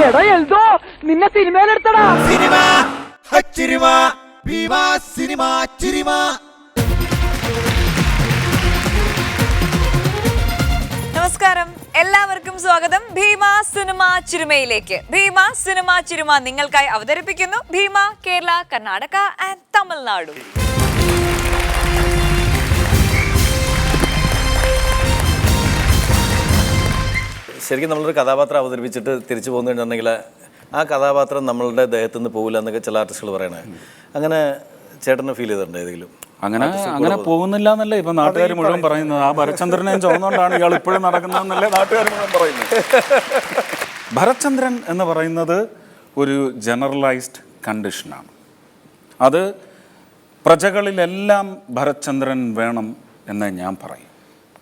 എടാ എൽദോ നിന്നെ സിനിമയിലെടുത്തടാ. നമസ്കാരം, എല്ലാവർക്കും സ്വാഗതം ഭീമ സിനിമ ചിരുമയിലേക്ക്. ഭീമ സിനിമ ചിരുമ നിങ്ങൾക്കായി അവതരിപ്പിക്കുന്നു ഭീമ കേരള, കർണാടക ആൻഡ് തമിഴ്നാടു. ശരിക്കും നമ്മളൊരു കഥാപാത്രം അവതരിപ്പിച്ചിട്ട് തിരിച്ചു പോകുന്നുണ്ടെങ്കിൽ ആ കഥാപാത്രം നമ്മളുടെ ദേഹത്തു നിന്ന് പോകില്ല എന്നൊക്കെ ചില ആർട്ടിസ്റ്റുകൾ പറയണേ. അങ്ങനെ ചേട്ടന് ഫീൽ ചെയ്തിട്ടുണ്ട് ഏതെങ്കിലും? അങ്ങനെ പോകുന്നില്ല എന്നല്ലേ ഇപ്പൊ നാട്ടുകാർ മുഴുവൻ പറയുന്നത്. ആ ഭരത്ചന്ദ്രനെ ചോന്നുകൊണ്ടാണ് ഇയാൾ ഇപ്പോഴും നടക്കുന്നതെന്നല്ലേ നാട്ടുകാർ മുഴുവൻ പറയുന്നത്. ഭരത്ചന്ദ്രൻ എന്ന് പറയുന്നത് ഒരു ജനറലൈസ്ഡ് കണ്ടീഷനാണ്. അത് പ്രജകളിലെല്ലാം ഭരത്ചന്ദ്രൻ വേണം എന്ന് ഞാൻ പറയും.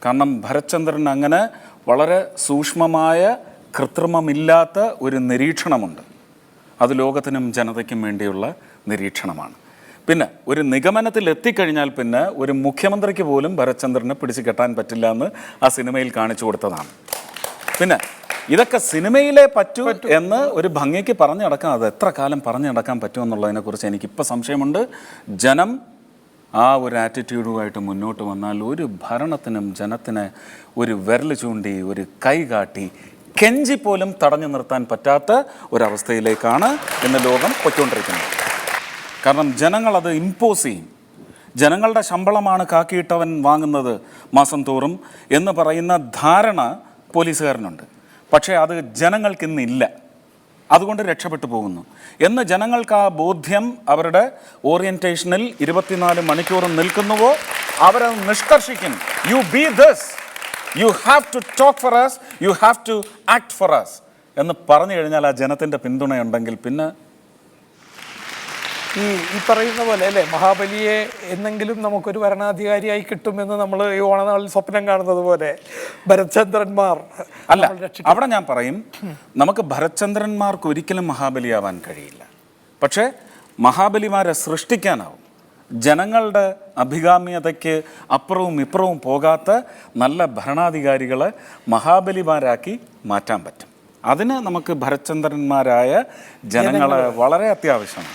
കാരണം ഭരത്ചന്ദ്രൻ അങ്ങനെ വളരെ സൂക്ഷ്മമായ കൃത്രിമമില്ലാത്ത ഒരു നിരീക്ഷണമുണ്ട്. അത് ലോകത്തിനും ജനതയ്ക്കും വേണ്ടിയുള്ള നിരീക്ഷണമാണ്. പിന്നെ ഒരു നിഗമനത്തിൽ എത്തിക്കഴിഞ്ഞാൽ പിന്നെ ഒരു മുഖ്യമന്ത്രിക്ക് പോലും ഭരത്ചന്ദ്രനെ പിടിച്ചു കെട്ടാൻ പറ്റില്ല എന്ന് ആ സിനിമയിൽ കാണിച്ചു കൊടുത്തതാണ്. പിന്നെ ഇതൊക്കെ സിനിമയിലേ പറ്റൂ എന്ന് ഒരു ഭംഗിക്ക് പറഞ്ഞു നടക്കാം. അത് എത്ര കാലം പറഞ്ഞു നടക്കാൻ പറ്റുമെന്നുള്ളതിനെക്കുറിച്ച് എനിക്കിപ്പോൾ സംശയമുണ്ട്. ജനം ആ ഒരു ആറ്റിറ്റ്യൂഡുമായിട്ട് മുന്നോട്ട് വന്നാൽ ഒരു ഭരണത്തിനും ജനത്തിന് ഒരു വിരൽ ചൂണ്ടി ഒരു കൈ കാട്ടി കെഞ്ചി പോലും തടഞ്ഞു നിർത്താൻ പറ്റാത്ത ഒരവസ്ഥയിലേക്കാണ് ഇന്ന് ലോകം പൊയ്ക്കൊണ്ടിരിക്കുന്നത്. കാരണം ജനങ്ങളത് ഇമ്പോസ് ചെയ്യും. ജനങ്ങളുടെ ശമ്പളമാണ് കാക്കിയിട്ടവൻ വാങ്ങുന്നത് മാസം തോറും എന്ന് പറയുന്ന ധാരണ പോലീസുകാരനുണ്ട്. പക്ഷേ അത് ജനങ്ങൾക്കിന്നില്ല. അതുകൊണ്ട് രക്ഷപ്പെട്ടു പോകുന്നു എന്ന് ജനങ്ങൾക്ക് ആ ബോധ്യം അവരുടെ ഓറിയൻറ്റേഷനിൽ 24 മണിക്കൂറും നിൽക്കുന്നുവോ അവരത് നിഷ്കർഷിക്കും. You be this, you have to talk for us, you have to act for us എന്ന് പറഞ്ഞു കഴിഞ്ഞാൽ ആ ജനത്തിൻ്റെ പിന്തുണയുണ്ടെങ്കിൽ പിന്നെ ഈ പറയുന്ന പോലെ അല്ലേ, മഹാബലിയെ എന്നെങ്കിലും നമുക്കൊരു ഭരണാധികാരിയായി കിട്ടുമെന്ന് നമ്മൾ ഈ ഓണനാളിൽ സ്വപ്നം കാണുന്നത് പോലെ ഭരത്ചന്ദ്രന്മാർ അല്ല. അവിടെ ഞാൻ പറയും, നമുക്ക് ഭരത്ചന്ദ്രന്മാർക്ക് ഒരിക്കലും മഹാബലിയാവാൻ കഴിയില്ല. പക്ഷേ മഹാബലിമാരെ സൃഷ്ടിക്കാനാവും. ജനങ്ങളുടെ അഭികാമ്യതയ്ക്ക് അപ്പുറവും ഇപ്പുറവും പോകാത്ത നല്ല ഭരണാധികാരികളെ മഹാബലിമാരാക്കി മാറ്റാൻ പറ്റും. അതിന് നമുക്ക് ഭരത്ചന്ദ്രന്മാരായ ജനങ്ങളെ വളരെ അത്യാവശ്യമാണ്.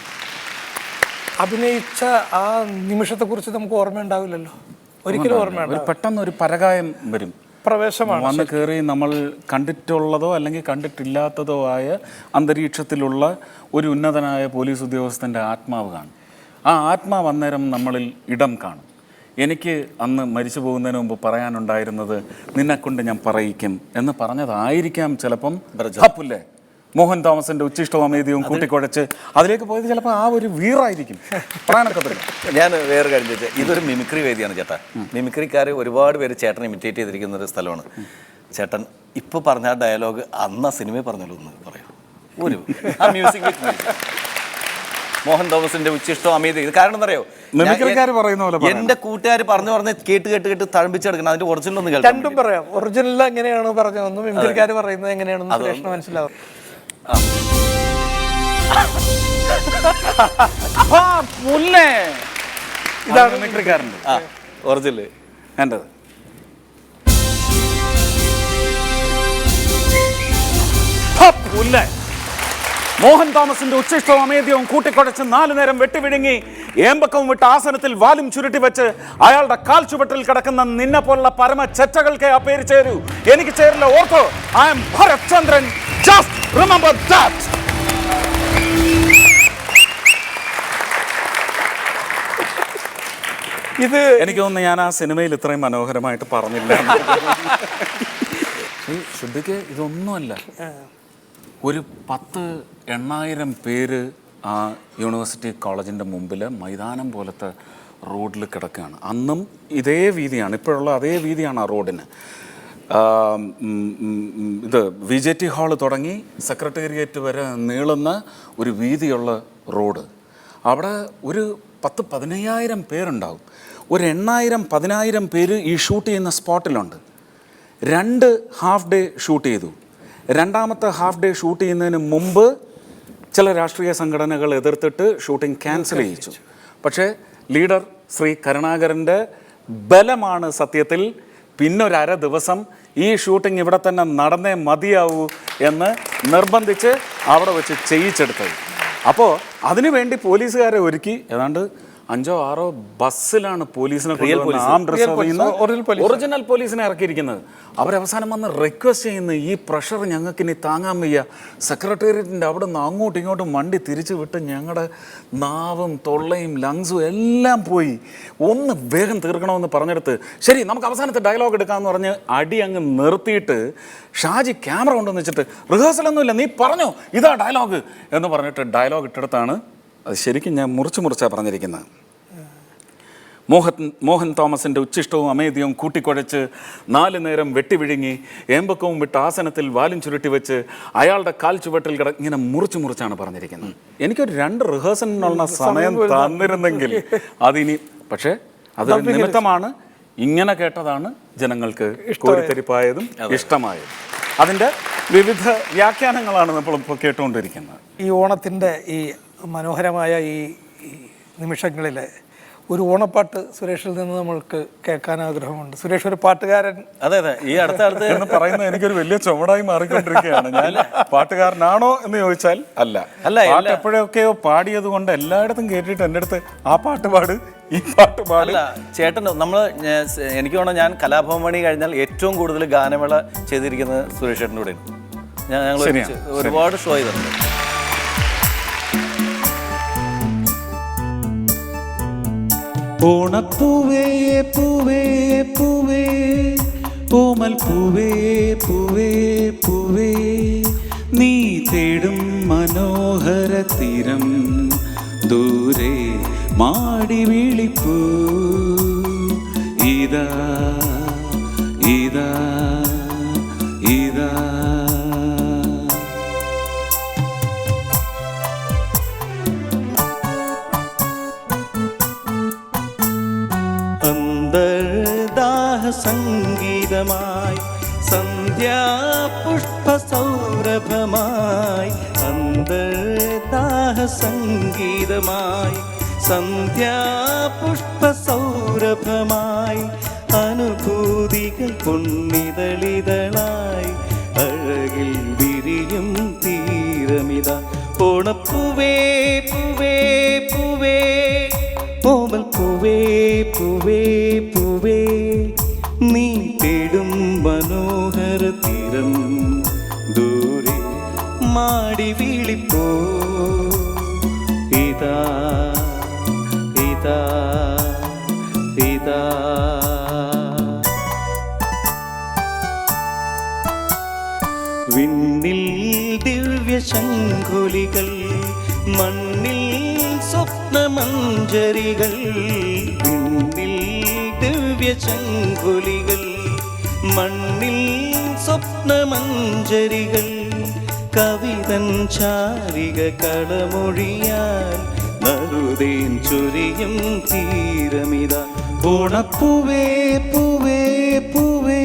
അഭിനയിച്ച ആ നിമിഷത്തെക്കുറിച്ച് നമുക്ക് ഓർമ്മയുണ്ടാവില്ലല്ലോ, ഒരിക്കലും ഓർമ്മയുണ്ടാവില്ല. പെട്ടെന്ന് ഒരു പരാജയം വരും. പ്രവേശമാണ് വന്ന് കയറി നമ്മൾ കണ്ടിട്ടുള്ളതോ അല്ലെങ്കിൽ കണ്ടിട്ടില്ലാത്തതോ ആയ അന്തരീക്ഷത്തിലുള്ള ഒരു ഉന്നതനായ പോലീസ് ഉദ്യോഗസ്ഥൻ്റെ ആത്മാവ് കാണും. ആ ആത്മാവ് അന്നേരം നമ്മളിൽ ഇടം കാണും. എനിക്ക് അന്ന് മരിച്ചു പോകുന്നതിന് മുമ്പ് പറയാനുണ്ടായിരുന്നത് നിന്നെക്കൊണ്ട് ഞാൻ പറയിക്കും എന്ന് പറഞ്ഞതായിരിക്കാം ചിലപ്പം പുല്ലേ മോഹൻ തോമസിന്റെ ഉച്ചിഷ്ടവും കൂട്ടിക്കുഴച്ച് അതിലേക്ക് പോയത് ചിലപ്പോൾ ആ ഒരു വീറായിരിക്കും. ഞാൻ വേറെ കാര്യം ചോദിച്ചാൽ, ഇതൊരു മിമിക്രി വേദിയാണ് ചേട്ടാ. മിമിക്രിക്കാർ ഒരുപാട് പേര് ചേട്ടനെ ഇമിറ്റേറ്റ് ചെയ്തിരിക്കുന്ന ഒരു സ്ഥലമാണ്. ചേട്ടൻ ഇപ്പോൾ പറഞ്ഞ ആ ഡയലോഗ് അന്ന് ആ സിനിമയിൽ പറഞ്ഞല്ലോ ഒന്ന് പറയാം. ഒരു ആ മ്യൂസിക് മോഹൻ തോമസിന്റെ ഉച്ചിഷ്ടം അമീത്. ഇത് കാരണം എന്താ അറിയോ, എന്റെ കൂട്ടുകാർ പറഞ്ഞു കേട്ട് തഴമ്പിച്ചെടുക്കണം. അതിന്റെ ഒറിജിനൽ ഒന്ന് കേൾക്കാം. രണ്ടും പറയാം. ഒറിജിനൽ എങ്ങനെയാണ് പറഞ്ഞതെന്നും മിമിക്രിക്കാർ പറയുന്നത് എങ്ങനെയാണെന്ന് മനസ്സിലാവും. ഇതാണ് മിമിക്രിക്കാരൻ്റെ ഒറിജിനൽ എൻ്റെത്. മോഹൻ തോമസിന്റെ ഉച്ചിഷ്ടവും അമേദ്യവും കൂട്ടിക്കുഴച്ച് 4 നേരം വെട്ടിവിഴുങ്ങി ഏമ്പക്കവും വിട്ട് ആസനത്തിൽ വാലും ചുരുട്ടി വെച്ച് അയാളുടെ കാൽ ചുവട്ടിൽ കിടക്കുന്ന നിന്നെ പോലുള്ള പരമ ചെറ്റകൾക്ക് ആ പേര് ചേരൂ. എനിക്ക് ചേരില്ല. ഓർത്തോ, I am Bharathchandran. Just remember that. ഇത് എനിക്ക് തോന്നുന്നു ഞാൻ ആ സിനിമയിൽ ഇത്രയും മനോഹരമായിട്ട് പറഞ്ഞില്ല. ശ്രദ്ധിക്ക്, ഇതൊന്നുമല്ല. ഒരു 10,000 പേര് ആ യൂണിവേഴ്സിറ്റി കോളേജിൻ്റെ മുമ്പിൽ മൈതാനം പോലത്തെ റോഡിൽ കിടക്കുകയാണ്. അന്നും ഇതേ വീതിയാണ്, ഇപ്പോഴുള്ള അതേ വീതിയാണ് ആ റോഡിന്. ഇത് VJT ഹാള് തുടങ്ങി സെക്രട്ടേറിയറ്റ് വരെ നീളുന്ന ഒരു വീതിയുള്ള റോഡ്. അവിടെ ഒരു 10,000-15,000 പേരുണ്ടാവും. ഒരു 8,000-10,000 പേര് ഈ ഷൂട്ട് ചെയ്യുന്ന സ്പോട്ടിലുണ്ട്. 2 ഹാഫ് ഡേ ഷൂട്ട് ചെയ്തു. രണ്ടാമത്തെ ഹാഫ് ഡേ ഷൂട്ട് ചെയ്യുന്നതിന് മുമ്പ് ചില രാഷ്ട്രീയ സംഘടനകൾ എതിർത്തിട്ട് ഷൂട്ടിംഗ് ക്യാൻസൽ ചെയ്യിച്ചു. പക്ഷേ ലീഡർ ശ്രീ കരുണാകരൻ്റെ ബലമാണ് സത്യത്തിൽ പിന്നെ ഒരു അര ദിവസം ഈ ഷൂട്ടിംഗ് ഇവിടെ തന്നെ നടന്നേ മതിയാവൂ എന്ന് നിർബന്ധിച്ച് അവിടെ വെച്ച് ചെയ്യിച്ചെടുത്തത്. അപ്പോൾ അതിനുവേണ്ടി പോലീസുകാരെ ഒരുക്കി ഏതാണ്ട് 5 or 6 ബസ്സിലാണ് പോലീസിനെ ഒറിജിനൽ പോലീസിനെ ഇറക്കിയിരിക്കുന്നത്. അവരവസാനം വന്ന് റിക്വസ്റ്റ് ചെയ്യുന്നു, ഈ പ്രഷർ ഞങ്ങൾക്ക് ഇനി താങ്ങാൻ വയ്യ, സെക്രട്ടേറിയറ്റിൻ്റെ അവിടെ നിന്ന് അങ്ങോട്ടും ഇങ്ങോട്ടും വണ്ടി തിരിച്ചു വിട്ട് ഞങ്ങളുടെ നാവും തൊള്ളയും ലങ്സും എല്ലാം പോയി, ഒന്ന് വേഗം തീർക്കണമെന്ന് പറഞ്ഞെടുത്ത് ശരി നമുക്ക് അവസാനത്തെ ഡയലോഗ് എടുക്കാമെന്ന് പറഞ്ഞ് അടി അങ്ങ് നിർത്തിയിട്ട് ഷാജി ക്യാമറ കൊണ്ടുവന്ന് വെച്ചിട്ട് റിഹേഴ്സലൊന്നുമില്ല, നീ പറഞ്ഞോ ഇതാ ഡയലോഗ് എന്ന് പറഞ്ഞിട്ട് ഡയലോഗ് ഇട്ടെടുത്താണ്. അത് ശരിക്കും ഞാൻ മുറിച്ചാണ് പറഞ്ഞിരിക്കുന്നത്. മോഹൻ തോമസിൻ്റെ ഉച്ഛിഷ്ടവും അമേദ്യവും കൂട്ടിക്കുഴച്ച് 4 നേരം വെട്ടിവിഴുങ്ങി ഏമ്പക്കവും വിട്ട് ആസനത്തിൽ വാലും ചുരുട്ടി വെച്ച് അയാളുടെ കാൽ ചുവട്ടിൽ ഇങ്ങനെ മുറിച്ചാണ് പറഞ്ഞിരിക്കുന്നത്. എനിക്കൊരു 2 റിഹേഴ്സലിനുള്ള സമയം തന്നിരുന്നെങ്കിൽ അതിനി, പക്ഷേ അതൊരു നിമിത്തമാണ്. ഇങ്ങനെ കേട്ടതാണ് ജനങ്ങൾക്ക് കോരിത്തെരിപ്പായതും ഇഷ്ടമായതും. അതിൻ്റെ വിവിധ വ്യാഖ്യാനങ്ങളാണ് നമ്മളിപ്പോൾ കേട്ടുകൊണ്ടിരിക്കുന്നത്. ഈ ഓണത്തിൻ്റെ ഈ മനോഹരമായ ഈ നിമിഷങ്ങളിൽ ഒരു ഓണപ്പാട്ട് സുരേഷിൽ നിന്ന് നമ്മൾക്ക് കേൾക്കാൻ ആഗ്രഹമുണ്ട്. സുരേഷ് ഒരു പാട്ടുകാരൻ. അതെ, ഈ അടുത്ത എന്ന് പറയുന്നത് എനിക്കൊരു വലിയ ചുമടായി മാറിക്കൊണ്ടിരിക്കുകയാണ്. ഞാൻ പാട്ടുകാരനാണോ എന്ന് ചോദിച്ചാൽ അല്ല. പാട്ട് എപ്പോഴൊക്കെയോ പാടിയത് കൊണ്ട് എല്ലായിടത്തും കേട്ടിട്ട് എൻ്റെ അടുത്ത് ആ പാട്ട് പാട്, ഈ പാട്ട് പാടില്ല. ചേട്ടൻ എനിക്ക് തോന്നുന്നു ഞാൻ കലാഭവൻ മണി കഴിഞ്ഞാൽ ഏറ്റവും കൂടുതൽ ഗാനമേള ചെയ്തിരിക്കുന്നത് സുരേഷ് ചേട്ടൻ്റെ കൂടെയാണ്. ഞങ്ങൾ ഒരുപാട് ഷോ ചെയ്തിട്ടുണ്ട്. ഓണപ്പൂവേ പൂവേ പൂവേ പൂമൽ പൂവേ പൂവേ പൂവേ നീ തേടും മനോഹര തീരം ദൂരെ മാടി വിളിപ്പൂ ഇതാ ഇതാ ഇതാ. സംഗീതമായി സന്ധ്യാപുഷ്പസൗരഭമായി അന്തർദാഹ സംഗീതമായി സന്ധ്യാപുഷ്പസൗരഭമായി അനുഭൂതികൾ പൊന്നിതളിതളായി അഴകിൽ വിരിയും തീരമിത ഓണപ്പൂവേ പൂവേ പൂവേ കോമൽ പൂവേ പൂവേ പൂവേ നീ തേടും മനോഹര തീരം ദൂരെ മാടി വിളിപ്പോ ഇതാ ഇതാ ഇതാ. വിണ്ണിൽ ദിവ്യശംഖുലികൾ മണ്ണിൽ സ്വപ്നമഞ്ജരികൾ വിണ്ണിൽ ദിവ്യശംഖുലികൾ മണ്ണിൽ സ്വപ്നമഞ്ജരികൾ കവിതൻ ചാരിക കളമൊഴിയാൽ നറുതേൻ ചൊരിയും തീരമിത ഓണപ്പൂവേ പൂവേ പൂവേ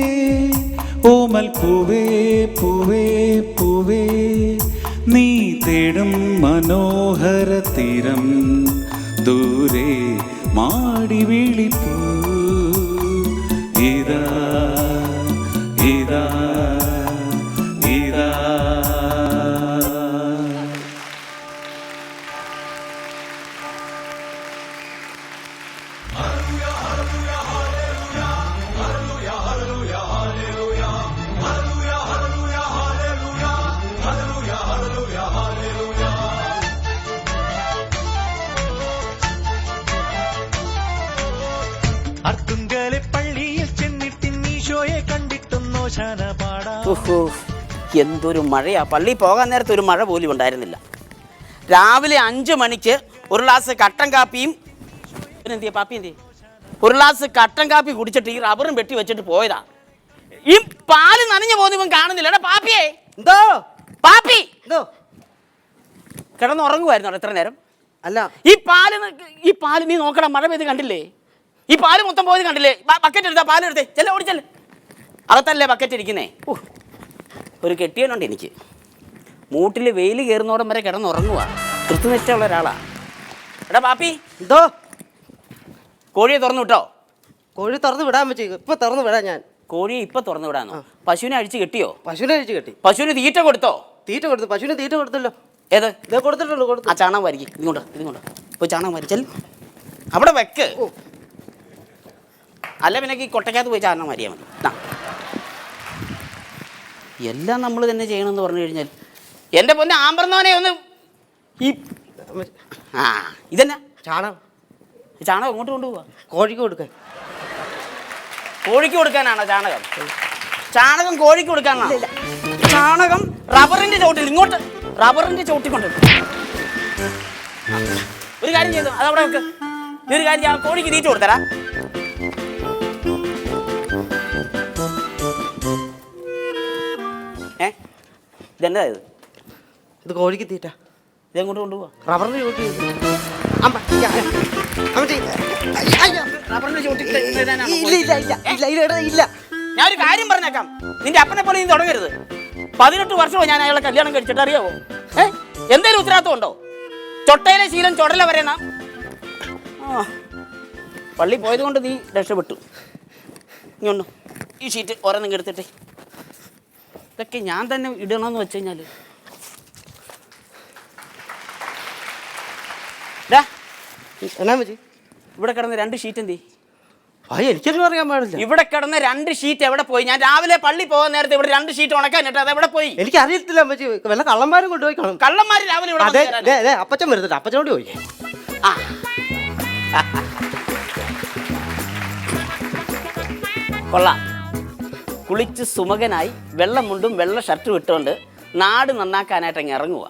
ഓമൽ പൂവേ പൂവേ പൂവേ നീ തേടും മനോഹര തീരം ദൂരെ മാടി വിളിപ്പൂ ഇതാ ഇതാ ഇതാ. എന്തൊരു മഴയാ! പള്ളി പോകാൻ നേരത്തെ ഒരു മഴ പോലും ഉണ്ടായിരുന്നില്ല. രാവിലെ 5 മണിക്ക് ഒരു ഗ്ലാസ് കട്ടൻ കാപ്പിയും എന്തിയാ പാപ്പി എന്തി ഒരു ഗ്ലാസ് കട്ടൻ കാപ്പി കുടിച്ചിട്ട് ഈ റബ്ബറും വെട്ടി വെച്ചിട്ട് പോയതാ. ഈ പാല് നനഞ്ഞു പോകുന്ന ഇവൻ കാണുന്നില്ല. എടാ പാപ്പിയേ, എന്തോ പാപ്പി എന്തോ കിടന്നുറങ്ങുമായിരുന്നു എത്ര നേരം? അല്ല, ഈ പാല് നീ നോക്കടാ, മഴ പെയ്ത് കണ്ടില്ലേ? ഈ പാല് മൊത്തം പോയത് കണ്ടില്ലേ? ബക്കറ്റ് എടുത്താ പാല് എടുത്തേ, ചെല്ല ഓടിച്ചല്ലേ, അകത്തല്ലേ ബക്കറ്റ് ഇരിക്കുന്നേ. ഒരു കെട്ടിയനുണ്ട് എനിക്ക്, മൂട്ടിൽ വെയിൽ കയറുന്നോടം വരെ കിടന്നുറങ്ങുക, കൃത്യനിഷ്ഠയുള്ള ഒരാളാ. എടാ പാപ്പി, എന്തോ കോഴിയെ തുറന്നു വിട്ടോ? കോഴി തുറന്നു വിടാൻ പറ്റും, ഇപ്പൊ തുറന്നു വിടാം ഞാൻ. കോഴിയെ ഇപ്പൊ തുറന്നു വിടാനോ? പശുവിനെ അഴിച്ചു കെട്ടിയോ? പശുവിനെ അഴിച്ച് കെട്ടി. പശുവിന് തീറ്റ കൊടുത്തോ? തീറ്റ കൊടുത്തു. പശുവിന് തീറ്റ കൊടുത്തല്ലോ. ഏത്? ഇതേ കൊടുത്തിട്ടുള്ളൂ. കൊടുത്തു. ആ ചാണകം വരിക്കും. ഇങ്ങോട്ട് പോയി ചാണകം വരിച്ചൽ അവിടെ വെക്ക്. അല്ല പിന്നെ ഈ കൊട്ടയ്ക്കകത്ത് പോയി ചാണകം വരിയാൽ മതി. എല്ലാം നമ്മൾ തന്നെ ചെയ്യണമെന്ന് പറഞ്ഞു കഴിഞ്ഞാൽ എൻ്റെ പൊന്നെ ആമ്പറന്നവനെ ഒന്ന് ഈ ഇതെന്നാ ചാണകം. ചാണകം എങ്ങോട്ട് കൊണ്ടുപോവാ? കോഴിക്ക് കൊടുക്കാൻ. കോഴിക്ക് കൊടുക്കാനാണോ ചാണകം? ചാണകം കോഴിക്ക് കൊടുക്കാനാണോ? ചാണകം റബ്ബറിന്റെ ചോട്ടിൽ, ഇങ്ങോട്ട് റബ്ബറിന്റെ ചോട്ടിൽ കൊണ്ട് ഒരു കാര്യം ചെയ്തു, അതവിടെ വെക്ക്. നീ ഒരു കാര്യം ചെയ്യാം, കോഴിക്ക് തീറ്റ കൊടുത്തരാ. ഇതെന്താ ഇത്? ഇത് കോഴിക്ക് തീറ്റ. ഇതെങ്ങോട്ട് കൊണ്ടുപോവാ? റബ്ബറിന് ചോട്ടി. റബ്ബറിന്റെ ചോട്ടിൽ ഇടാനാണോ? ഇല്ല. ഞാൻ ഒരു കാര്യം പറഞ്ഞേക്കാം, നിന്റെ അപ്പനെ പോലെ നീ തുടങ്ങരുത്. 18 വർഷമോ ഞാൻ അയാളെ കല്യാണം കഴിച്ചിട്ട്, അറിയാവോ? എന്തേലും ഉത്തരവാദിത്വം ഉണ്ടോ? ചൊട്ടയിലെ ശീലം ചൊടല വരെന്നാ. പള്ളി പോയത് കൊണ്ട് നീ രക്ഷപ്പെട്ടു. ഇങ്ങോട്ട് ഈ ഷീറ്റ് ഓരോന്നും എടുത്തിട്ടെ. ഇതൊക്കെ ഞാൻ തന്നെ ഇടണമെന്ന് വെച്ച് കഴിഞ്ഞാൽ എന്നാ വെച്ച് ഇവിടെ കിടന്ന് 2 ഷീറ്റ് എന്തി? എനിക്കൊന്നും അറിയാൻ പാടില്ല. ഇവിടെ കിടന്ന 2 ഷീറ്റ് എവിടെ പോയി? ഞാൻ രാവിലെ പള്ളി പോകാൻ നേരത്തെ ഇവിടെ 2 ഷീറ്റ് ഉണക്കാനിട്ട് അത് എവിടെ പോയി? എനിക്ക് അറിയത്തില്ല അമ്മച്ചി. വല്ല കള്ളന്മാരും കൊണ്ടുപോയി കാണും. കള്ളന്മാര് രാവിലെ ഇവിടെ വന്ന് കയറാനാ? അതെ, അപ്പച്ചൻ വരുന്നുണ്ട്. അപ്പച്ചനോട് പോയി. കൊള്ളാം. കുളിച്ച് സുമകനായി വെള്ളം മുണ്ടും വെള്ള ഷർട്ടും ഇട്ടുകൊണ്ട് നാട് നന്നാക്കാനായിട്ട് അങ്ങ് ഇറങ്ങുക.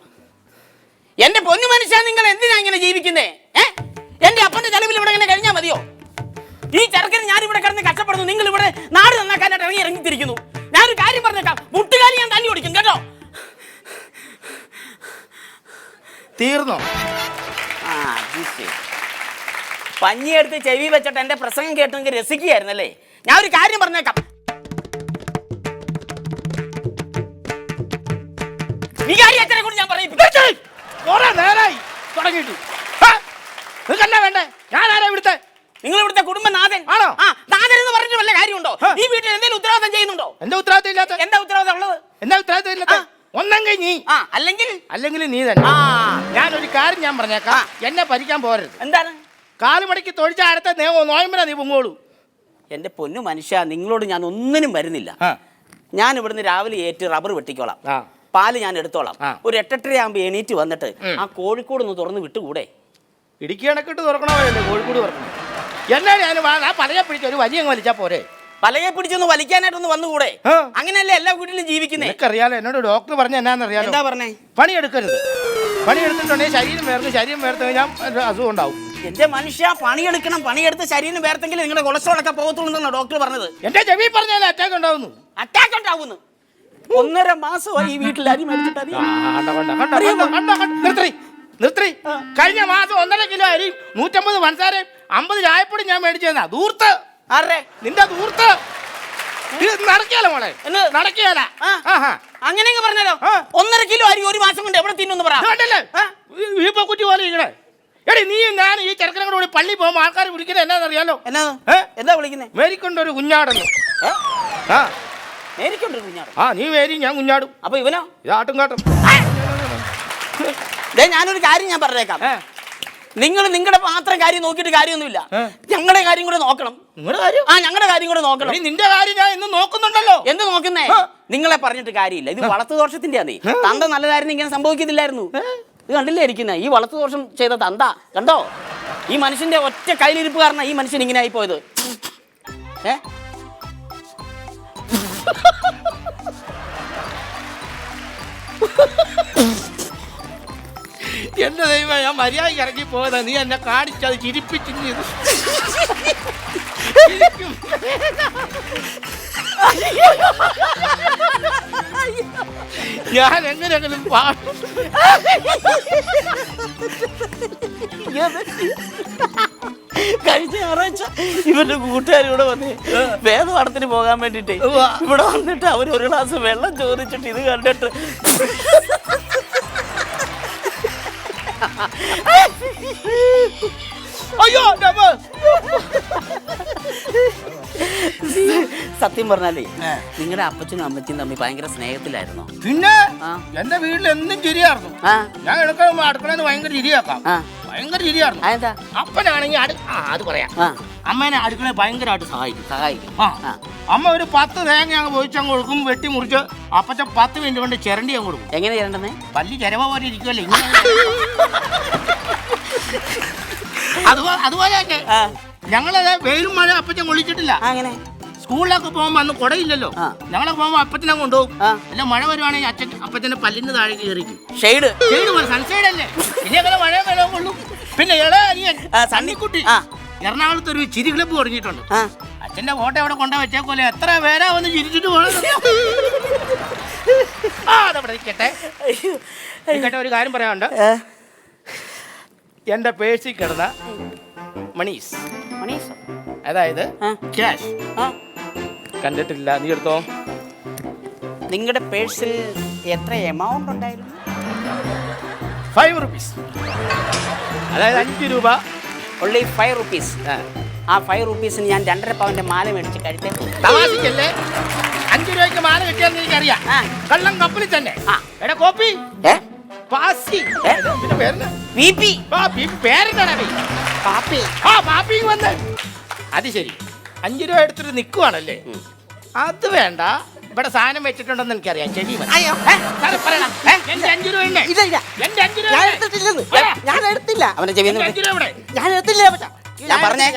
എന്റെ പൊന്നു മനുഷ്യ, നിങ്ങൾ എന്തിനാ ഇങ്ങനെ ജീവിക്കുന്നേ? എന്റെ അപ്പന്റെ ചെലവിൽ ഇവിടെ ഇങ്ങനെ കഴിഞ്ഞാൽ മതിയോ? ഈ ചെറുക്കന് ഞാൻ ഇവിടെ കിടന്ന് കഷ്ടപ്പെടുന്നു, നിങ്ങൾ ഇവിടെ നാട് നന്നാക്കാനായിട്ട് ഇറങ്ങിത്തിരിക്കുന്നു. ഞാനൊരു കാര്യം പറഞ്ഞേക്കാം, മുട്ടുകാലി ഞാൻ തല്ലി ഓടിക്കും കേട്ടോ. തീർന്നോ? പഞ്ഞിയെടുത്ത് ചെവി വെച്ചിട്ട് എന്റെ പ്രസംഗം കേട്ടെങ്കിൽ രസിക്കുകയായിരുന്നല്ലേ? ഞാൻ ഒരു കാര്യം പറഞ്ഞേക്കാം, വികാരിയച്ഛനെ കൊണ്ട് ഞാൻ പറയിപ്പിക്കും. വേണ്ടേ? ഞാനാരാ ഇവിടുത്തെ? നിങ്ങൾ ഇവിടുത്തെ കുടുംബനാഥൻ ആണോ? നാഥൻ എന്ന് പറഞ്ഞിട്ട് വല്ല കാര്യമുണ്ടോ? ഈ വീട്ടിൽ എന്തെങ്കിലും ഉത്തരവാദിത്തം ചെയ്യുന്നുണ്ടോ? എന്റെ ഉത്തരവാദിത്തം ഇല്ലാത്ത? എന്താ ഉത്തരവാദിത്തം ഉള്ളത്? എന്താ ഉത്തരവാദിത്തം ഇല്ലാത്ത? ഒന്നെങ്കിൽ നീ, അല്ലെങ്കിൽ നീ തന്നെ. ഞാനൊരു കാര്യം ഞാൻ പറഞ്ഞേക്കാം, എന്നെ ഭരിക്കാൻ പോരരുത്. എന്താണ്? കാലുമടക്കി തൊഴിച്ച അടുത്ത നോയമ്പന നീ പൊങ്ങോളൂ. എന്റെ പൊന്നു മനുഷ്യ, നിങ്ങളോട് ഞാൻ ഒന്നിനും വരുന്നില്ല. ഞാൻ ഇവിടുന്ന് രാവിലെ ഏറ്റ് റബ്ബർ വെട്ടിക്കോളാം, പാല് ഞാൻ എടുത്തോളാം. ഒരു 8:30 ആകുമ്പോൾ എണീറ്റ് വന്നിട്ട് ആ കോഴിക്കോട് ഒന്ന് തുറന്ന് വിട്ടുകൂടെ? ഇടുക്കി കണക്കിട്ട് തുറക്കണമല്ലേ കോഴിക്കോട് തുറക്കണം? എന്നാ ഞാൻ പലകെ പിടിച്ച ഒരു വലിയ വലിച്ചാ പോരെ? പലകെ പിടിച്ചൊന്ന് വലിക്കാനായിട്ടൊന്ന് വന്നുകൂടെ? അങ്ങനെയല്ലേ എല്ലാ വീട്ടിലും ജീവിക്കുന്നേ. എനിക്കറിയാലോ, എന്നോട് ഡോക്ടർ പറഞ്ഞ എന്നാന്നറിയാലോ? എന്താ പറഞ്ഞേ? പണിയെടുക്കരുത്. പണിയെടുത്തിട്ടുണ്ടെങ്കിൽ ശരീരം വേർത്ത് കഴിഞ്ഞാൽ അസുഖം ഉണ്ടാവും. എന്റെ മനുഷ്യ, പണിയെടുക്കണം. പണിയെടുത്ത് ശരീരം വേർത്തെങ്കിൽ നിങ്ങളുടെ കൊളസ്ട്രോൾ ഒക്കെ പോകത്തുള്ളൂ ഡോക്ടർ പറഞ്ഞത്. എന്റെ ചെവി പറഞ്ഞാൽ അറ്റാക്ക് ഉണ്ടാവുന്നു. അറ്റാക്ക് ഉണ്ടാവുന്നു? 1.5 മാസമായി ഈ വീട്ടിൽ അരി മേടിച്ചിട്ട്. നിർത്തി. കഴിഞ്ഞ മാസം 1.5 കിലോ അരി, 150 പഞ്ചസാരയും 50 ചായപ്പൊടി ഞാൻ മേടിച്ചതാ. ദൂർത്ത്. ആരുടെ? നിന്റെ ദൂർത്ത്. നടക്കിയാലോ മോളെ? നടക്കിയാല. അങ്ങനെയൊക്കെ പറഞ്ഞാലോ? 1.5 കിലോ അരി ഒരു മാസം കൊണ്ട് എവിടെ തിന്നു പറയാ? കുറ്റി പോലെ ഇങ്ങനെ. എടി നീ ഞാൻ ഈ ചെറുക്കനെ കൂടെ പള്ളി പോകുമ്പോൾ ആൾക്കാർ വിളിക്കുന്നത് എന്നാന്നറിയാലോ? എന്താ വിളിക്കുന്നേ? മേരിക്കൊണ്ടൊരു കുഞ്ഞാടെന്ന്. മേരിക്കൊണ്ടൊരു കുഞ്ഞാട്? നീ മേരി, ഞാൻ കുഞ്ഞാടും. അപ്പൊ ഇവനോ? ഇതാട്ടും കാട്ടും. ഞാനൊരു കാര്യം ഞാൻ പറഞ്ഞേക്കാം, നിങ്ങൾ നിങ്ങളുടെ മാത്രം കാര്യം നോക്കിയിട്ട് കാര്യമൊന്നുമില്ല. ഞങ്ങളുടെ കാര്യം കൂടെ നോക്കണം. നിങ്ങളുടെ കാര്യം? ഞങ്ങളുടെ കാര്യം കൂടെ നോക്കണം. നിന്റെ കാര്യം ഞാൻ ഇന്ന് നോക്കുന്നുണ്ടല്ലോ. എന്ത് നോക്കുന്നേ? നിങ്ങളെ പറഞ്ഞിട്ട് കാര്യമില്ല. ഇത് വളർത്തു ദോഷത്തിന്റെ ആണ്. തന്ത നല്ലതായിരുന്നു ഇങ്ങനെ സംഭവിക്കത്തില്ലായിരുന്നു. ഇത് കണ്ടില്ലേ ഇരിക്കുന്നേ? ഈ വളർത്തു ദോഷം ചെയ്ത തന്ത കണ്ടോ? ഈ മനുഷ്യന്റെ ഒറ്റ കയ്യിലിരിപ്പ് കാരണം ഈ മനുഷ്യൻ ഇങ്ങനെ ആയി പോയത്. എന്റെ ദൈവം, ഞാൻ മര്യാദയ്ക്ക് ഇറങ്ങി പോയതാ. നീ എന്നെ കാണിച്ചത് ചിരിപ്പിച്ചു. ഞാൻ എങ്ങനെയെങ്കിലും പാടും. കഴിഞ്ഞ ഞായറാഴ്ച ഇവരുടെ കൂട്ടുകാരിവിടെ വന്ന് വേദപാഠത്തിന് പോകാൻ വേണ്ടിട്ട് ഇവിടെ വന്നിട്ട് അവർ ഒരു ഗ്ലാസ് വെള്ളം ചോദിച്ചിട്ട് ഇത് കണ്ടിട്ട് അയ്യോ ഡബ്. സത്യം പറഞ്ഞാലേ നിങ്ങളുടെ അപ്പച്ചനും അമ്മച്ചും തമ്മിൽ ഭയങ്കര സ്നേഹത്തിലായിരുന്നോ? പിന്നെ ആ. എന്റെ വീട്ടിൽ എന്നും ചിരിയായിരുന്നു. ആ ഞാൻ എടുക്കാൻ അടുക്കളന്ന് ഭയങ്കര ചിരിയാക്കാം. ആ ഭയങ്കര ചിരിയായിരുന്നു. അതെന്താ? അപ്പനാണെങ്കിൽ അത് പറയാം. ആ അമ്മേനെ അടുക്കളയെ ഭയങ്കരമായിട്ട് സഹായിക്കും. സഹായിക്കും. ആ ആ. അമ്മ ഒരു 10 തേങ്ങ അങ്ങ് പൊതിച്ചങ്ങ് കൊടുക്കും, വെട്ടി മുറിച്ച് അപ്പച്ച 10 മിനിറ്റ് കൊണ്ട് ചിരണ്ടി അങ്ങ് കൊടുക്കും. എങ്ങനെ ചെയ്യണ്ടെന്നേ? വലിയ ചിരവ പോലെ ഇരിക്കുമല്ലോ അതുപോലെ ഞങ്ങളത് വെയിലും മഴ അപ്പച്ചൻ കൊള്ളിച്ചിട്ടില്ല. അങ്ങനെ സ്കൂളിലൊക്കെ പോകുമ്പോ അന്ന് കുടയില്ലല്ലോ. ആ. ഞങ്ങളൊക്കെ പോകുമ്പോ അപ്പച്ചനെ കൊണ്ടുപോകും. ആ. അല്ല മഴ വരുവാണെങ്കിൽ അപ്പച്ചന്റെ പല്ലിന് താഴെ കയറിക്കും. ഷെയ്ഡ് സൺസൈഡ് അല്ലേ, പിന്നെ അങ്ങനെ മഴ വെള്ളം കൊള്ളും. പിന്നെ ഇളയ അനിയൻ സണ്ണിക്കുട്ടി ആ. എറണാകുളത്ത് ഒരു ചിരി ക്ലബ്ബ് തുടങ്ങിയിട്ടുണ്ട്. ആ അച്ഛന്റെ ഫോട്ടോ അവിടെ കൊണ്ടു വെച്ചേക്കോലെ എത്ര പേരാ വന്ന് ചിരിച്ചിട്ട് പോകണം. അതവിടെ നിൽക്കട്ടെ. ഒരു കാര്യം പറയാനുണ്ട്. എന്റെ പേഴ്സിൽ കിടന്ന മണീസ്, അതായത് ക്യാഷ് കണ്ടിട്ടില്ല. നീ എടുത്തോ. നിങ്ങളുടെ പേഴ്സിൽ എത്ര എമൗണ്ട് ഉണ്ടായിരുന്നു? 5 rupees, അതായത് 5 രൂപ. Only 5 rupees. ആ 5 rupeesന് ഞാൻ 2.5 പവന്റെ മാല മേടിച്ച് കഴിച്ചേ. തമാശക്കല്ലേ? 5 രൂപയ്ക്ക് മാല കിട്ടിയാന്ന് എനിക്കറിയാം. ആ. കള്ളം കപ്പലിൽ തന്നെ. ആ. എടാ കോപ്പി ഏ? പാസി. പിന്നെ പേരെന്താ? VP. പേരെന്താടാ? പാപ്പി. ആ പാപ്പി വന്ന്. അത് ശരി, 5 രൂപ എടുത്തിട്ട് നിൽക്കുവാണല്ലേ? അത് വേണ്ട, ഇവിടെ സാധനം വെച്ചിട്ടുണ്ടെന്ന് എനിക്കറിയാം. ചെവി അയ്യോ. പറയണം. എന്റെ 5 രൂപ ഉണ്ട്. ഇല്ല എന്റെ 5 രൂപ ഞാൻ ഉണ്ട്. എടുത്തിട്ടില്ലെന്ന്. ഏ? ഞാൻ എടുത്തില്ല. അവന്റെ ചെവി എന്റെ 5 രൂപ ഇവിടെ. ഞാൻ എടുത്തില്ല. ഞാൻ പറഞ്ഞേ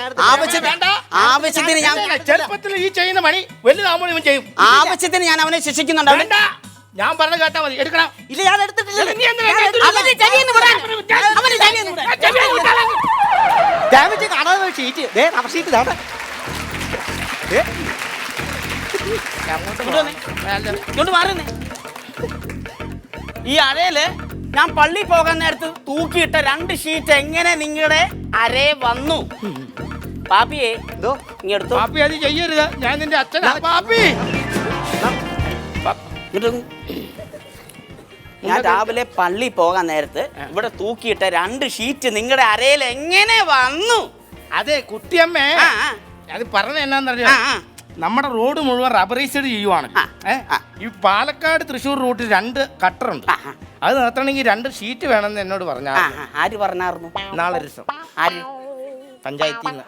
ആവശ്യത്തിന് ഞാൻ ചെറുപ്പത്തിൽ ഈ ചെയ്യുന്ന പണി വലുതാകുമ്പോൾ ഇവൻ ചെയ്യും. ആവശ്യത്തിന് ഞാൻ അവനെ ശിക്ഷിക്കുന്നുണ്ട്. വേണ്ട, ഞാൻ പറഞ്ഞ കേട്ടാ മതി. എടുക്കണം. ഇല്ല ഞാൻ എടുത്തിട്ടില്ല. നീ എന്തിനാ എന്റെ 5 രൂപ? അവന്റെ ചെവിയൊന്ന് വിടാൻ. അവന്റെ ചെവിയൊന്ന് വിടാൻ. ചെവി അങ്ങ് വിട്ടാലേ. ഡാമേജ് കാണാതെ ഷീറ്റ് ദേ റബ്ബർ ഷീറ്റ് ഇതാണ്. ഇങ്ങോട്ട് മാറുന്നേ. ഈ അരയില് ഞാൻ പള്ളി പോകാൻ നേരത്ത് തൂക്കിയിട്ട 2 ഷീറ്റ് എങ്ങനെ നിങ്ങളുടെ അരേ വന്നു? പാപ്പിയെ ഇതോ ഇങ്ങെടുത്തു. പാപ്പി അത് ചെയ്യരുത്, ഞാൻ നിന്റെ അച്ഛനാ. പാപ്പി ഞാൻ രാവിലെ പള്ളി പോകാൻ നേരത്ത് ഇവിടെ തൂക്കിയിട്ട 2 ഷീറ്റ് നിങ്ങളുടെ അരയിൽ എങ്ങനെ വന്നു? അതെ കുട്ടിയമ്മേ, ആ, ആ. അത് പറഞ്ഞ എന്നാന്നറിയോ? ആ, ആ. നമ്മുടെ റോഡ് മുഴുവൻ റബ്ബറൈസ്ഡ് ചെയ്യുവാണ്. ആ, ആ. ഈ പാലക്കാട് തൃശ്ശൂർ റൂട്ടിൽ 2 കട്ടറുണ്ട്. ആ, ആ. അത് നിർത്തണമെങ്കിൽ 2 ഷീറ്റ് വേണമെന്ന് എന്നോട് പറഞ്ഞാ. ആ, ആ. ആര് പറഞ്ഞായിരുന്നു? നാളെ ഒരു ദിവസം ആര്? പഞ്ചായത്തിൽ നിന്ന്.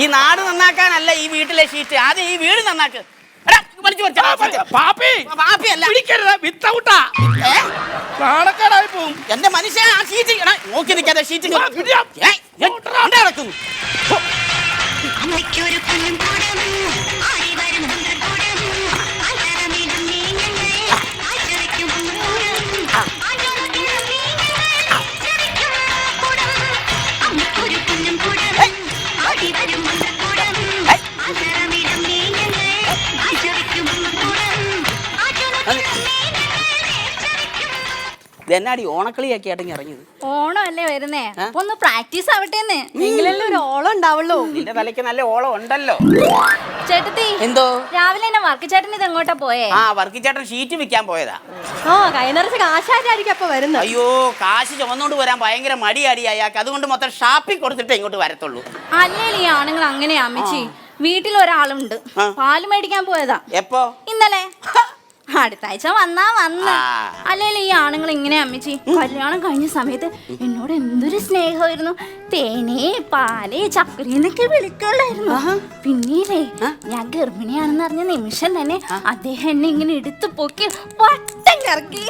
ഈ നാട് നന്നാക്കാനല്ല ഈ വീട്ടിലെ ഷീറ്റ്, ആദ്യം ഈ വീട് നന്നാക്ക്. എടാ, വലിച്ചു പറിച്ച്. പാപ്പി പാപ്പിയല്ല. പിടിക്കരുത്, വിത്തൗട്ടാ. ഏ? നാണക്കാടായി പോവും. എന്റെ മനുഷ്യൻ ആ ഷീറ്റ് എടാ, നോക്കി നിൽക്കാതെ ഷീറ്റ് നടക്കുന്നു. അമ്മയ്ക്കൊരു കുഞ്ഞും കൂടം ആയി വരും കൂടം ആചാരമിടും നീങ്ങങ്ങൾ ആചരിക്കും അമ്മയ്ക്കൊരു കുഞ്ഞും കൂടം ആയി വരും കൂടം ആചാരമിടും നീങ്ങങ്ങൾ ആചരിക്കും ഇതെന്നാടി ഓണക്കളിയാക്കി ആട്ടെങ്കിൽ ഇറങ്ങിയത്? ഓണം അല്ലേ വരുന്നേ, അപ്പൊ ഒന്ന് പ്രാക്ടീസ് ആവട്ടേന്ന്, എങ്കിലല്ലേ ഒരു ഓളം ഉണ്ടാവുള്ളൂ. നിന്റെ തലയ്ക്ക് നല്ല ഓളം ഉണ്ടല്ലോ. ചേട്ടത്തി എന്തോ രാവിലെ തന്നെ വർക്ക് ചേട്ടൻ ഇത് എങ്ങോട്ടാ പോയേ? ആ വർക്കിച്ചേട്ടൻ ഷീറ്റ് വിൽക്കാൻ പോയതാ. കൈ നിറച്ച് കാശായിരിക്കും അപ്പൊ വരുന്നത്. അയ്യോ കാശ് ചുമന്നോണ്ട് വരാൻ ഭയങ്കര മടിയാടി അയാൾക്ക്, അതുകൊണ്ട് മൊത്തം ഷാപ്പിൽ കൊടുത്തിട്ട് ഇങ്ങോട്ട് വരത്തുള്ളൂ. അല്ലേലും ഈ ആണുങ്ങൾ അങ്ങനെയാ അമ്മച്ചി. വീട്ടിൽ ഒരാളുണ്ട്, പാല് മേടിക്കാൻ പോയതാ. എപ്പോ? ഇന്നലെ. അടുത്ത ആഴ്ച വന്നാ വന്ന്. അല്ലേലും ഈ ആണുങ്ങൾ ഇങ്ങനെ അമ്മച്ചി. കല്യാണം കഴിഞ്ഞ സമയത്ത് എന്നോട് എന്തൊരു സ്നേഹമായിരുന്നു. തേനേ പാലേ ചക്കര എന്നൊക്കെ വിളിക്കലായിരുന്നു. പിന്നീടേ ഞാൻ ഗർഭിണിയാണെന്ന് അറിഞ്ഞ നിമിഷം തന്നെ അദ്ദേഹം എന്നെ ഇങ്ങനെ എടുത്തു പൊക്കി വട്ടം കറക്കി.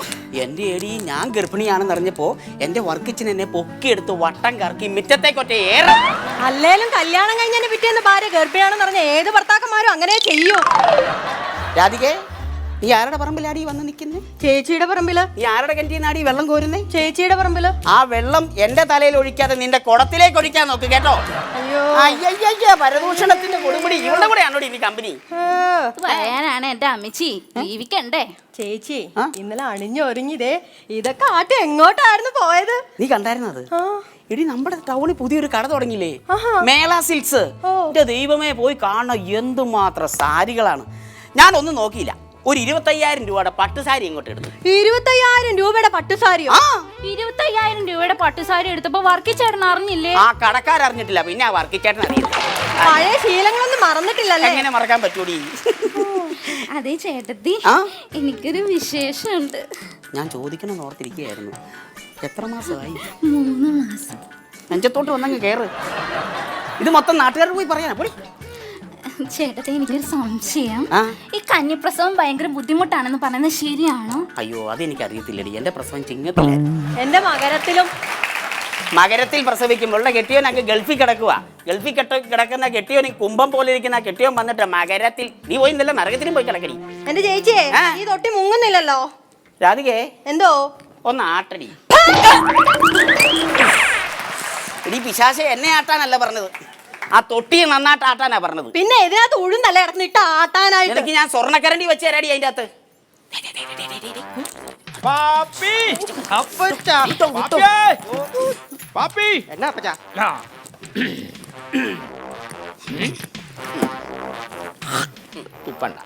എന്റെ ഏടി ഞാൻ ഗർഭിണിയാണെന്ന് അറിഞ്ഞപ്പോ എന്റെ വർക്കിച്ചൻ എന്നെ പൊക്കിയെടുത്ത് വട്ടം കറക്കി മുറ്റത്തേക്കൊറ്റ ഏറെ. അല്ലേലും കല്യാണം കഴിഞ്ഞതിന് പിറ്റേന്ന് ഭാര്യ ഗർഭിണിയാണെന്ന് അറിഞ്ഞ ഏത് ഭർത്താക്കന്മാരും അങ്ങനെ ചെയ്യൂ. രാധികേ, നീ ആരുടെ പറമ്പിലാടി വന്ന് നിൽക്കുന്നേ? ചേച്ചിയുടെ പറമ്പില്. നീ ആരുടെ കിണറ്റിനാടി വെള്ളം കോരുന്നേ? ചേച്ചിയുടെ പറമ്പില്. ആ വെള്ളം എന്റെ തലയിൽ ഒഴിക്കാതെ നിന്റെ കുടത്തിലേക്ക് ഒഴിക്കാൻ നോക്ക് കേട്ടോ. അയ്യോ പരദൂഷണത്തിന്റെ കൊടുമുടി ഇവളുടെ കൂടെ ആണോ ഇനി കമ്പനി? പറയാനാണ് എന്റെ അമ്മച്ചി, ജീവിക്കണ്ടേ? ചേച്ചി ഇന്നലെ അണിഞ്ഞൊരുങ്ങിതേ ഇതൊക്കെ ആട്ടി എങ്ങോട്ടായിരുന്നു പോയത്? നീ കണ്ടായിരുന്നത്? എടി നമ്മുടെ ടൗണിൽ പുതിയൊരു കട തുടങ്ങിയില്ലേ, മേള സിൽക്സ്. എന്റെ ദൈവമേ പോയി കാണണം, എന്തുമാത്രം സാരികളാണ്. ഞാനൊന്നും നോക്കിയില്ല, ഒരു 25,000 രൂപയുടെ പട്ടുസാരി ഇങ്ങോട്ട് എടുത്തു. 25,000 രൂപയുടെ പട്ടുസാരിയോ? 25,000 രൂപയുടെ പട്ടുസാരി എടുത്തപ്പോ വർക്കിച്ചേട്ടൻ അറിഞ്ഞില്ലേ? ആ കടക്കാരറിഞ്ഞിട്ടില്ല, പിന്നെ ആ വർക്കിച്ചേട്ടൻ അറിയില്ല. പഴയ ശീലങ്ങളൊന്നും മറന്നിട്ടില്ലല്ലേ? എങ്ങനെ മറക്കാൻ പറ്റൂടി? അതെ ചേട്ടത്തി, എനിക്കൊരു വിശേഷമുണ്ട്. ഞാൻ ചോദിക്കണമെന്ന് ഓർത്തിരിക്കുകയായിരുന്നു. എത്ര മാസമായി? 3 മാസം. നെഞ്ചത്തോട്ട് വന്നങ്ങ് കയറ്. ഇത് മൊത്തം നാട്ടുകാരോട് പോയി പറയാനാ. പോടി. ചേട്ടത്തി, എനിക്കൊരു സംശയം. ഈ കന്നിപ്രസവം ഭയങ്കര ബുദ്ധിമുട്ടാണെന്ന് പറയുന്നത് ശരിയാണോ? അയ്യോ, അതെനിക്കറിയത്തില്ലടി. എന്റെ പ്രസവം ചിങ്ങത്തില്ല. എന്റെ മകരത്തിലും. മകരത്തിൽ പ്രസവിക്കുമ്പോൾ കെട്ടിയോൻ അങ്ങ് ഗൾഫിൽ കിടക്കുക. ഗൾഫിൽ കിടക്കുന്ന കെട്ടിയോൻ കുംഭം പോലെ ഇരിക്കുന്ന കെട്ടിയോൻ വന്നിട്ട് മകരത്തിൽ നീ പോയി ഇന്നലെ നരകത്തിനും പോയി കിടക്കടി. എന്റെ ചേച്ചിയെ ഈ തൊട്ടി മുങ്ങുന്നില്ലല്ലോ. രാധികേ, എന്തോ ഒന്ന് ആട്ടടി. ഇടി പിശാചെ, എന്നെ ആട്ടാനല്ല പറഞ്ഞത്, ആ തൊട്ടിയെ നന്നായിട്ട് ആട്ടാനാ പറഞ്ഞത്. പിന്നെ ഇതിനകത്ത് ഉഴുന്നല്ല ഇടന്നിട്ട് ആട്ടാനായിട്ട്. എനിക്ക് ഞാൻ സ്വർണ്ണക്കരണ്ടി വെച്ച് തരാടി അതിന്റെ അകത്ത്. എന്നാ അപ്പച്ചാ? ഇപ്പണ്ട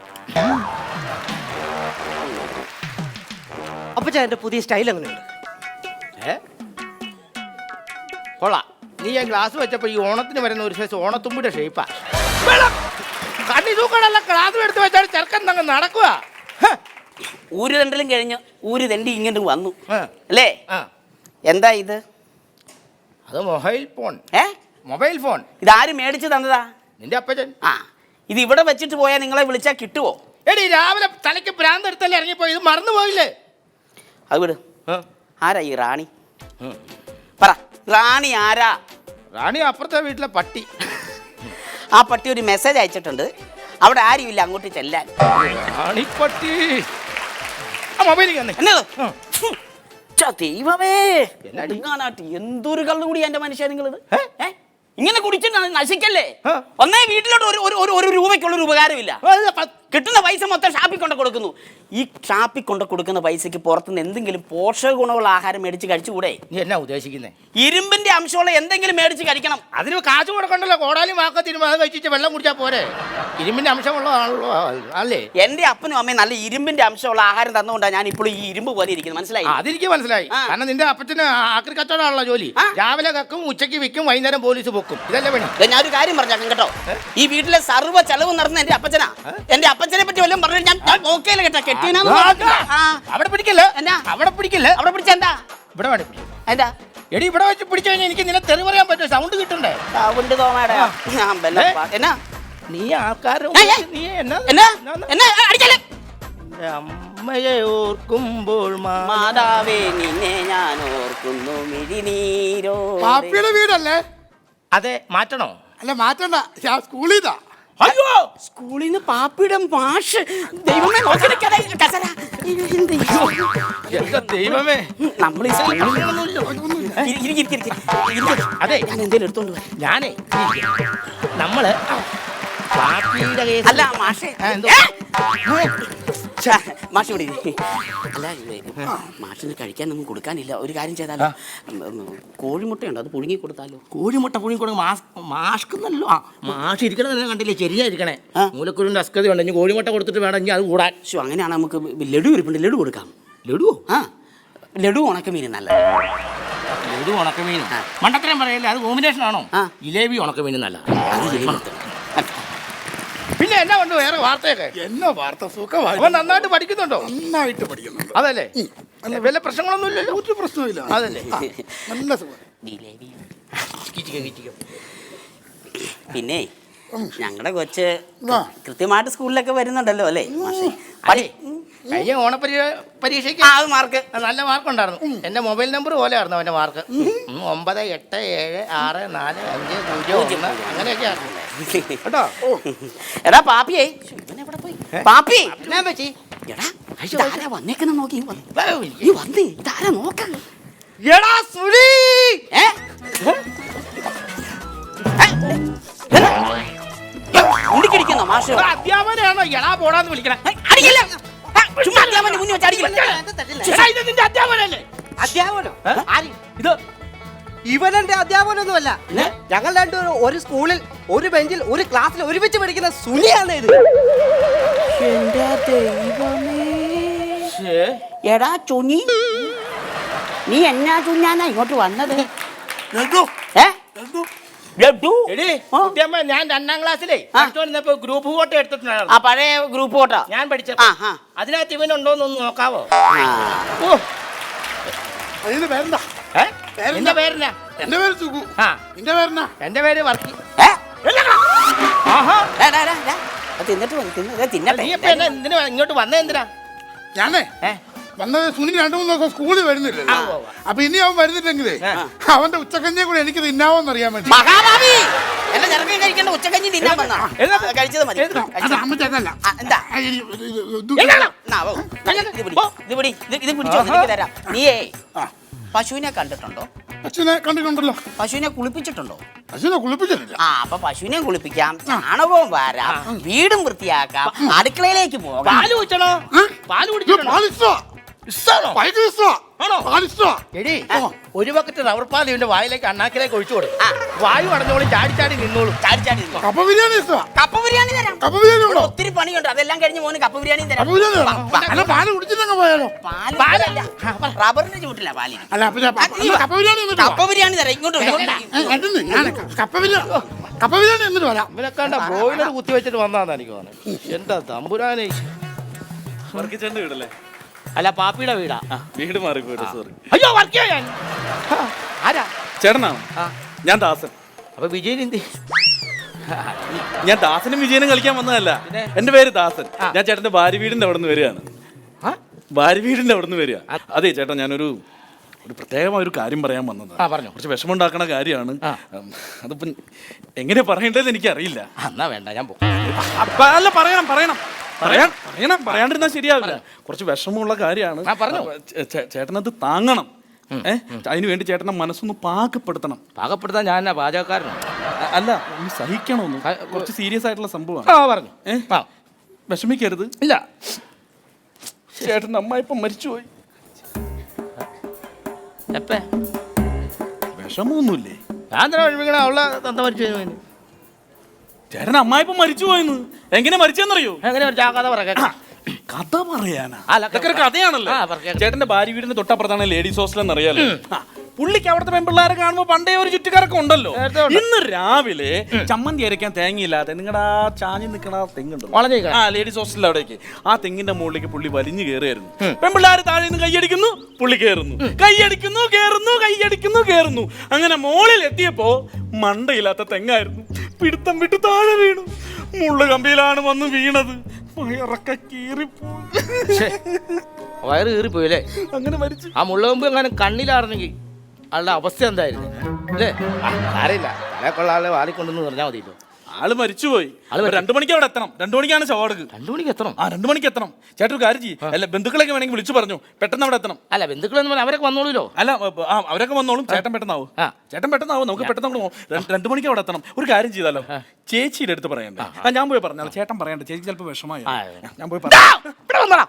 അപ്പച്ചാ, എന്റെ പുതിയ സ്റ്റൈൽ എങ്ങനെയുണ്ട്? കൊള്ളാം. നീ ഞാൻ ഗ്ലാസ് വെച്ചപ്പോ ഈ ഓണത്തിന് വരുന്ന ഒരു സൈസ് ഓണത്തുമ്പിയുടെ ഷേപ്പാ. കണ്ണി തൂക്കണല്ല, ഗ്ലാസ് എടുത്ത് വെച്ചാൽ ചെറുക്കൻ അങ്ങ് നടക്കുക. ഊര് തണ്ടലും കഴിഞ്ഞ് ഊര് തണ്ടി ഇങ്ങോട്ട് വന്നു അല്ലേ? എന്താ ഇത്? അത് മൊബൈൽ ഫോൺ. മൊബൈൽ ഫോൺ ഇതാര് മേടിച്ചു തന്നതാ? നിന്റെ അപ്പച്ചൻ. ഇത് ഇവിടെ വെച്ചിട്ട് പോയാൽ നിങ്ങളെ വിളിച്ചാൽ കിട്ടുവോ? എടി, രാവിലെ തലയ്ക്ക് ഭ്രാന്ത് എടുത്തല്ലേ ഇറങ്ങിപ്പോയി, ഇത് മറന്നു പോയില്ലേ? അത് വിട്. ആരാ ഈ റാണി? പറ, റാണി ആരാ? റാണി അപ്പുറത്തെ വീട്ടിലെ പട്ടി. ആ പട്ടി ഒരു മെസ്സേജ് അയച്ചിട്ടുണ്ട്, അവിടെ ആരുമില്ല അങ്ങോട്ട് ചെല്ലാൻ. റാണിപ്പട്ടി. ദൈവമേ, എന്തൊരു കള്ളു കൂടി എന്റെ മനുഷ്യ നിങ്ങളിത്. ഇങ്ങനെ കുടിച്ചിട്ട് നശിക്കല്ലേ? ഒന്നേ വീട്ടിലോട്ട് ഒരു രൂപയ്ക്കുള്ളൊരു ഉപകാരമില്ല. കിട്ടുന്ന പൈസ മൊത്തം ഷാപ്പിൽ കൊണ്ട് കൊടുക്കുന്നു. ഈ ഷാപ്പിൽ കൊണ്ട് കൊടുക്കുന്ന പൈസക്ക് പുറത്തുനിന്ന് എന്തെങ്കിലും പോഷക ഗുണമുള്ള ആഹാരം മേടിച്ച് കഴിച്ചുകൂടെ? നീ എന്നാ ഉദ്ദേശിക്കുന്നേ? ഇരുമ്പിന്റെ അംശമുള്ള എന്തെങ്കിലും മേടിച്ച് കഴിക്കണം. അതിന് കാശ് കൊടുക്കണ്ടല്ലോ. കോടാലി വാക്കത്തിരുമ്പോ അത് കഴിച്ചിട്ട് വെള്ളം കുടിച്ചാൽ പോരെ? ഇരുമ്പിന്റെ അംശമുള്ളതാണല്ലോ അല്ലേ? എന്റെ അപ്പനും അമ്മയും നല്ല ഇരുമ്പിന്റെ അംശമുള്ള ആഹാരം തന്നുകൊണ്ടാണ് ഞാൻ ഇപ്പോൾ ഈ ഇരുമ്പ് പോലെ ഇരിക്കുന്നത്. മനസ്സിലായി? അതെനിക്ക് മനസ്സിലായി. കാരണം നിന്റെ അപ്പത്തിന് ആക്രി കച്ചവടമാണല്ലോ ജോലി. രാവിലെ കക്കും, ഉച്ചയ്ക്ക് വിൽക്കും, വൈകുന്നേരം പോലീസ് പൊക്കും. ഇതല്ലേ പണി? ഞാനൊരു കാര്യം പറഞ്ഞേക്കാം കേട്ടോ. ഈ വീട്ടിലെ സർവ്വ ചെലവ് നടന്ന എന്റെ അപ്പച്ചനാ. എന്റെ അപ്പച്ചനെ പറ്റി വല്ലതും പറഞ്ഞു ഞാൻ നോക്കിയില്ല കേട്ടോ. കെട്ടിയനാ അവിടെ പിടിക്കല്ലേ? എന്നാ അവിടെ പിടിക്കല്ലേ? അവിടെ പിടിച്ച എന്താ? ഇവിടെ വേണം പിടിക്കും. എന്താ എടി, ഇവിടെ വെച്ച് പിടിച്ചു കഴിഞ്ഞാൽ എനിക്ക് നിന്നെ തെറി പറയാൻ പറ്റും. സൗണ്ട് കിട്ടണ്ടേ? സൗണ്ട് തോമാടെ എന്നാ നീ ആൾക്കാരും നീ അമ്മയെ ഓർക്കുമ്പോൾ മാതാവേ നിന്നെ ഞാൻ ഓർക്കുന്നു മിഴിനീരോ. പാപ്പിയുടെ വീടല്ലേ? അതെ, മാറ്റണോ? അല്ല, മാറ്റണ്ട, സ്കൂളിൽ നിന്നാ. അയ്യോ, സ്കൂളിൽ നിന്ന് പാപ്പിയുടെ മാഷ്. ദൈവമേ, നോക്കി നിൽക്കാതെ കസര. ദൈവമേ, നമ്മൾ ഈ അതെ, ഞാൻ എന്തേലും എടുത്തോണ്ട് വരാം. ഞാനേ നമ്മള് അല്ല മാഷേ, മാഷ് ഇവിടെ അല്ല, മാഷിന് കഴിക്കാനൊന്നും കൊടുക്കാനില്ല. ഒരു കാര്യം ചെയ്താലോ, കോഴിമുട്ടയുണ്ടോ, അത് പുഴുങ്ങി കൊടുത്താലോ? കോഴിമുട്ട പുഴുങ്ങി കൊടുക്കും. മാഷ്കുന്നല്ലോ. മാഷ് ഇരിക്കണ തന്നെ കണ്ടില്ലേ? ശരിയായിരിക്കണേ. മൂലക്കുരുവിന്റെ അസ്കതി ഉണ്ട്. ഇനി കോഴിമുട്ട കൊടുത്തിട്ട് വേണം ഇനി അത് കൂടാൻ. അങ്ങനെയാണ് നമുക്ക് ലഡു ഇരിപ്പുണ്ട്, ലഡു കൊടുക്കാം. ലഡുവോ? ലഡു ഉണക്കമീൻ നല്ല. ലഡു ഉണക്കമീൻ മണ്ടത്തരം പറയല്ലേ? അത് കോമ്പിനേഷൻ ആണോ? ജിലേബി ഉണക്കമീൻ നല്ല. പിന്നെ എന്നാ കൊണ്ട് വേറെ വാർത്തയൊക്കെ? എന്നാ വാർത്ത? സുഖമായി. അവൻ നന്നായിട്ട് പഠിക്കുന്നുണ്ടോ? നന്നായിട്ട് പഠിക്കുന്നുണ്ട്. അതല്ലേ? വല്ല പ്രശ്നങ്ങളൊന്നും ഇല്ലല്ലോ? ഒരു പ്രശ്നമില്ല. അതല്ലേ? നല്ല സുഖം. പിന്നെ ഞങ്ങളുടെ കൊച്ച് കൃത്യമായിട്ട് സ്കൂളിലൊക്കെ വരുന്നുണ്ടല്ലോ അല്ലേ? കഴിഞ്ഞ ഓണപരീക്ഷയ്ക്ക് മാർക്ക് നല്ല മാർക്ക് ഉണ്ടായിരുന്നു. എന്റെ മൊബൈൽ നമ്പർ പോലെ ആയിരുന്നു അവന്റെ മാർക്ക്. 987450 അങ്ങനെയൊക്കെ ആയിരുന്നു കേട്ടോ. എടാ പാപ്പിയേ, പാപ്പി എടാ വന്നേക്കുന്ന നോക്കി വന്നേ. ഇതാരാ നോക്ക? എടാ സുലി, ഉണ്ടിക്കടിക്കുന്നോ മാഷ്? അധ്യാപകനാണോ എടാ പോടാന്ന് വിളിക്കണം? അടിക്കില്ല, ചുമ്മാ അധ്യാപകന്റെ മുന്നിൽ വെച്ച് അടിക്കില്ല. നിന്റെ അധ്യാപനല്ലേ? അധ്യാപനോ? ഇത് ഇവനെന്റെ അധ്യാപകനൊന്നുമല്ല. ഞങ്ങൾ രണ്ടുപേരും ഒരു സ്കൂളിൽ ഒരു ബെഞ്ചിൽ ഒരു ക്ലാസ്സിൽ ഒരുമിച്ച് പഠിക്കുന്ന സുനിയാണ് ഇത്. എന്റെ ദൈവമേ. എടാ ചുനി, നീ എന്നാ ചുഞ്ഞാന്നാ ഇങ്ങോട്ട് വന്നത്? ഞാൻ 2ാം ക്ലാസ്സിലേ ഗ്രൂപ്പ് ഫോട്ടോ എടുത്തിട്ടുണ്ടായിരുന്നു. ആ പഴയ ഗ്രൂപ്പ് ഫോട്ടോ ഞാൻ പഠിച്ച അതിനകത്ത് ഇവനുണ്ടോന്നൊന്ന് നോക്കാവോ? അതിന്റെ പേരെന്താ? എന്റെ പേരെന്നാ? എന്റെ പേര് സുഖു. നിന്റെ പേരെന്നാ? എന്റെ പേര് വർക്കി. തിന്നിട്ട് തിന്നട്ടെ. നീ ഇപ്പൊ എന്തിനാ ഇങ്ങോട്ട് വന്നേ? എന്തിനാ ഞാനേ വന്നത് സുനി 2-3 ദിവസം സ്കൂളിൽ വരുന്നില്ലല്ലോ. അപ്പൊ ഇനി അവൻ വരുന്നില്ലെങ്കിലേ അവന്റെ ഉച്ചക്കഞ്ഞിയെ കൂടെ എനിക്ക് തിന്നാവോന്ന് അറിയാൻ വേണ്ടി. മഹാഭാവി, എന്റെ ചെറുക്കൻ കഴിക്കേണ്ട ഉച്ചക്കഞ്ഞി തിന്നാൻ വന്നാ? കഴിച്ചത് മതി. ഇത് പിടിച്ചോ, നിനക്ക് തരാം. നീയേ പശുവിനെ കണ്ടിട്ടുണ്ടോ? പശുവിനെ കണ്ടിട്ടുണ്ടല്ലോ. പശുവിനെ കുളിപ്പിച്ചിട്ടുണ്ടോ? പശുവിനെ കുളിപ്പിച്ചിട്ടില്ല. ആ, അപ്പൊ പശുവിനെ കുളിപ്പിക്കാം, ചാണകവും വാരാം, വീടും വൃത്തിയാക്കാം, അടുക്കളയിലേക്ക് പോകാം. പാല് കുടിച്ചണോ? പാല് കുടിച്ചോ? എടി, ഒരു ബക്കറ്റ് റബ്ബർ പാൽ ഇവന്റെ വായിലേക്ക് അണ്ണാക്കിലേക്ക് ഒഴിച്ചു കൊടുക്കും. വായു അടഞ്ഞോളും, ചാടി ചാടി നിന്നോളും. ചാടി ചാടി നിന്നോ. കപ്പ ബിരിയാണി ഇഷ്ടമാ? കപ്പ ബിരിയാണി തരാം. കപ്പ ബിരിയാണി ഉണ്ടോ? ഒത്തിരി പണിയുണ്ട്, അതെല്ലാം കഴിഞ്ഞ് മോന് കപ്പ ബിരിയാണി തരാം. കപ്പ ബിരിയാണി വേണം. അല്ല പാല് കുടിച്ചിട്ടങ്ങ് പോയാലോ? പാലല്ല, റബ്ബറിന്റെ ചൂട്ടില്ല പാലിന്. അല്ല അപ്പൊ കപ്പ ബിരിയാണി കപ്പ ബിരിയാണി തരാം. ഇങ്ങോട്ട് ഞാൻ കപ്പ ബിരിയാണി എന്നിട്ട് വരാം. ഇവനൊക്കെ ബ്രോയിലർ കുത്തി വെച്ചിട്ട് വന്നാന്ന് എനിക്ക് തോന്നുന്നു. എന്താ തമ്പുരാനെ. വർക്കിച്ചേട്ടൻ്റെ വീടല്ലേ? അല്ല, പാപ്പിയുടെ വീടാ. വീട് മാറിപ്പോയിട്ട് സോറി. അയ്യോ, വർക്ക് ചെയ്യാൻ ആരാ? ചേട്ടനാണ്. ഞാൻ ദാസൻ. അപ്പൊ വിജയൻ എന്ത്? ഞാൻ ദാസനും വിജയനും കളിക്കാൻ വന്നതല്ല. എന്റെ പേര് ദാസൻ. ഞാൻ ചേട്ടന്റെ ഭാര്യ വീടിന്റെ അവിടെ നിന്ന് വരികയാണ്. ഭാര്യ വീടിന്റെ അവിടെ നിന്ന് വരിക. അതെ ചേട്ടാ, ഞാനൊരു പ്രത്യേകമായ ഒരു കാര്യം പറയാൻ വന്നതാണ്. പറഞ്ഞു. കുറച്ച് വിഷമമുണ്ടാക്കണ കാര്യമാണ്. അതിപ്പം എങ്ങനെ പറയേണ്ടതെന്ന് എനിക്കറിയില്ല. എന്നാ വേണ്ട, ഞാൻ അല്ല പറയാണ്ടിരുന്നാൽ ശരിയാവില്ല. കുറച്ച് വിഷമമുള്ള കാര്യമാണ്. ചേട്ടനത് താങ്ങണം. അതിനു വേണ്ടി ചേട്ടനെ മനസ്സൊന്ന് പാകപ്പെടുത്തണം. പാകപ്പെടുത്താൻ ഞാൻ പാചകക്കാരനോ? അല്ല, ഒന്ന് സഹിക്കണമെന്ന്. കുറച്ച് സീരിയസ് ആയിട്ടുള്ള സംഭവമാണ്. പറഞ്ഞു. വിഷമിക്കരുത്. ഇല്ല, ചേട്ടൻ അമ്മ ഇപ്പം മരിച്ചുപോയി. എപ്പ? വിഷമമൊന്നുമില്ലേ? ഞാൻ തന്നെ വിഷമിക്കണ. അവളെ തന്ത മരിച്ചു. ചേട്ടൻ അമ്മ ഇപ്പം മരിച്ചുപോയെന്ന്. എങ്ങനെ മരിച്ചെന്നറിയോ? എങ്ങനെ കഥ പറയാ? കഥ പറയാനാ? കഥയാണല്ലോ. ചേട്ടന്റെ ഭാര്യ വീടിന്റെ തൊട്ടപ്പുറത്താണ് ലേഡീസ് ഹോസ്റ്റൽ എന്നറിയാലോ. പുള്ളിക്ക് അവിടുത്തെ പെൺപിള്ളേരെ കാണുമ്പോൾ പണ്ടേ ഒരു ചുറ്റുകാരൊക്കെ ഉണ്ടല്ലോ. ഇന്ന് രാവിലെ ചമ്മന്തി അരയ്ക്കാൻ തേങ്ങയില്ലാതെ നിങ്ങളുടെ ആ ചാഞ്ഞ് നിൽക്കണ തെങ്ങുണ്ടല്ലോ, ആ ലേഡീസ് ഹോസ്റ്റലിൽ അവിടേക്ക്, ആ തെങ്ങിന്റെ മുകളിലേക്ക് പുള്ളി വലിഞ്ഞു കയറിയായിരുന്നു. പെൺപിള്ളേർ താഴെ നിന്ന് കൈയടിക്കുന്നു, പുള്ളി കയറുന്നു, കൈയടിക്കുന്നു, കയറുന്നു, കൈയടിക്കുന്നു, കയറുന്നു. അങ്ങനെ മുകളിൽ എത്തിയപ്പോ മണ്ടയില്ലാത്ത തെങ്ങായിരുന്നു. പിടുത്തം വിട്ട് താഴെ വീണു. മുള്ളു കമ്പിയിലാണ് വന്ന് വീണത്. വയറൊക്കെ കീറിപ്പോയി. വയറ് കീറിപ്പോയില്ലേ? അങ്ങനെ മരിച്ചു. ആ മുള്ളകമ്പ് എങ്ങനെ കണ്ണിലാർന്നെങ്കിൽ ആളുടെ അവസ്ഥ എന്തായിരുന്നു അല്ലേ? അറിയില്ല. തലേ കൊള്ളാളെ വാലിക്കൊണ്ടെന്ന് പറഞ്ഞാൽ മതിയല്ലോ. ആള് മരിച്ചുപോയി. 2 മണിക്ക് അവിടെ എത്തണം. 2 മണിക്കാണ് ശവടക്ക്. 2 മണിക്ക് എത്തണം? ആ, 2 മണിക്ക് എത്തണം. ചേട്ടൻ ഒരു കാര്യം ചെയ്യും. അല്ല, ബന്ധുക്കളൊക്കെ വേണമെങ്കിൽ വിളിച്ചു പറഞ്ഞു, പെട്ടെന്ന് അവിടെ എത്തണം. അല്ല, ബന്ധുക്കളെന്ന് പറഞ്ഞാൽ അവരൊക്കെ വന്നോളൂല്ലോ. അല്ല, അവരൊക്കെ വന്നോളും. ചേട്ടൻ പെട്ടെന്നാവും. നമുക്ക് പെട്ടെന്ന് അങ്ങോട്ട് പോകും. 2 മണിക്ക് അവിടെ എത്തണം. ഒരു കാര്യം ചെയ്താലോ, ചേച്ചിയുടെ അടുത്ത് പറയണ്ട. ഞാൻ പോയി പറഞ്ഞാൽ ചേട്ടൻ പറയണ്ട. ചേച്ചി ചിലപ്പോൾ വിഷമായി. ഞാൻ പോയി പറയാം.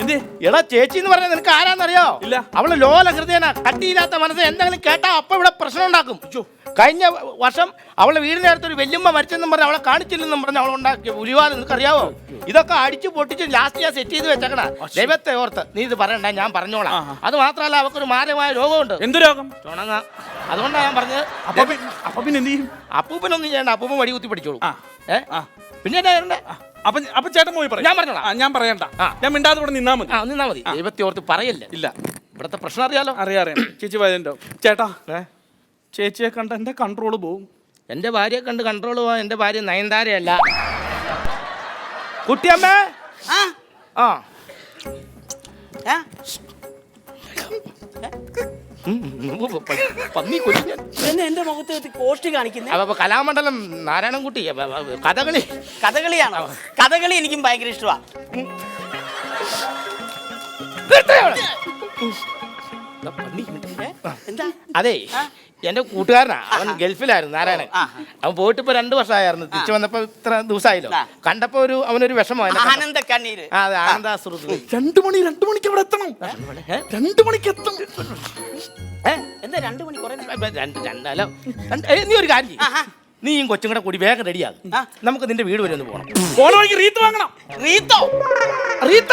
എന്തേ എടാ, ചേച്ചി എന്ന് പറഞ്ഞാൽ നിനക്ക് ആരാന്നറിയോ? ഇല്ല. അവള് ലോല ഹൃദയന, കട്ടിയില്ലാത്ത മനസ്സ്. എന്തെങ്കിലും കേട്ടാ അപ്പൊ ഇവിടെ പ്രശ്നം ഉണ്ടാക്കും. കഴിഞ്ഞ വർഷം അവളെ വീടിന്റെ അടുത്തൊരു വല്യമ്മ മരിച്ചെന്നും പറഞ്ഞ് അവളെ കാണിച്ചില്ലെന്നും പറഞ്ഞ് അവൾ ഉണ്ടാക്കിയ പുലിവാല് നിനക്കറിയാവോ? ഇതൊക്കെ അടിച്ചു പൊട്ടിച്ച് ലാസ്റ്റ് ഞാൻ സെറ്റ് ചെയ്ത് വെച്ചേക്കണ. ദൈവത്തെ ഓർത്ത് നീ ഇത് പറയണ്ട, ഞാൻ പറഞ്ഞോളാം. അത് മാത്രമല്ല, അവക്കൊരു മാരകമായ രോഗമുണ്ട്. എന്ത് രോഗം? ചുണങ്ങ. അതുകൊണ്ടാണ് ഞാൻ പറഞ്ഞത്. അപ്പൊ പിന്നെ എന്ത് ചെയ്യും? അപ്പൂപ്പനൊന്നും ചെയ്യണ്ട, അപ്പൂപ്പൻ വടി കുത്തി പഠിച്ചോളൂ. പിന്നെ എന്നാ അപ്പൊ ചേട്ടൻ പോയി പറയാം. ഞാൻ പറഞ്ഞോളാം. ഞാൻ പറയണ്ട. ഞാൻ മിണ്ടാതെ ഇവിടെ നിന്നാ മതി. നിന്നാ മതി. ദൈവത്തെ ഓർത്ത് പറയല്ലേ. ഇല്ല, ഇവിടുത്തെ പ്രശ്നം അറിയാലോ. അറിയാം. ചേച്ചി വരണ്ടോ? ചേട്ടാ, ചേച്ചിയെ കണ്ട എന്റെ കൺട്രോള് പോവും. എന്റെ ഭാര്യയെ കണ്ട് കൺട്രോൾ പോവാൻ എന്റെ ഭാര്യ നയൻതാരയല്ല. കുട്ടിയമ്മേ. പന്നി കൊല്ലി എന്റെ മുഖത്ത് കോഷ്ടി കാണിക്കുന്നത്. അപ്പൊ കലാമണ്ഡലം നാരായണൻകുട്ടി കഥകളിയാണോ? കഥകളി എനിക്കും ഭയങ്കര ഇഷ്ടമാണ്. അതെ, എന്റെ കൂട്ടുകാരനാ, അവൻ ഗൾഫിലായിരുന്നു, നാരായണൻ. അവൻ പോയിട്ട് ഇപ്പൊ 2 വർഷമായിരുന്നു. തിരിച്ചു വന്നപ്പോ ഇത്ര ദിവസമായല്ലോ. കണ്ടപ്പോ അവനൊരു വിഷമം. ആനന്ദ കണ്ണീര്. അതെ, ആനന്ദാശ്രുതി. 2 മണിക്ക് അവിടെ എത്തണം. 2 മണിക്ക് എത്തും. എന്താ 2 മണി കുറേ നീ ഒരു കാര്യം ചെയ്യ്. നീയും കൊച്ചും കൂടെ കൂടി വേഗം റെഡിയാകും. നമുക്ക് നിന്റെ വീട് വരെ ഒന്ന് പോകണം. പോണ വഴിക്ക് റീത്ത് വാങ്ങണം. റീത്തോ? റീത്ത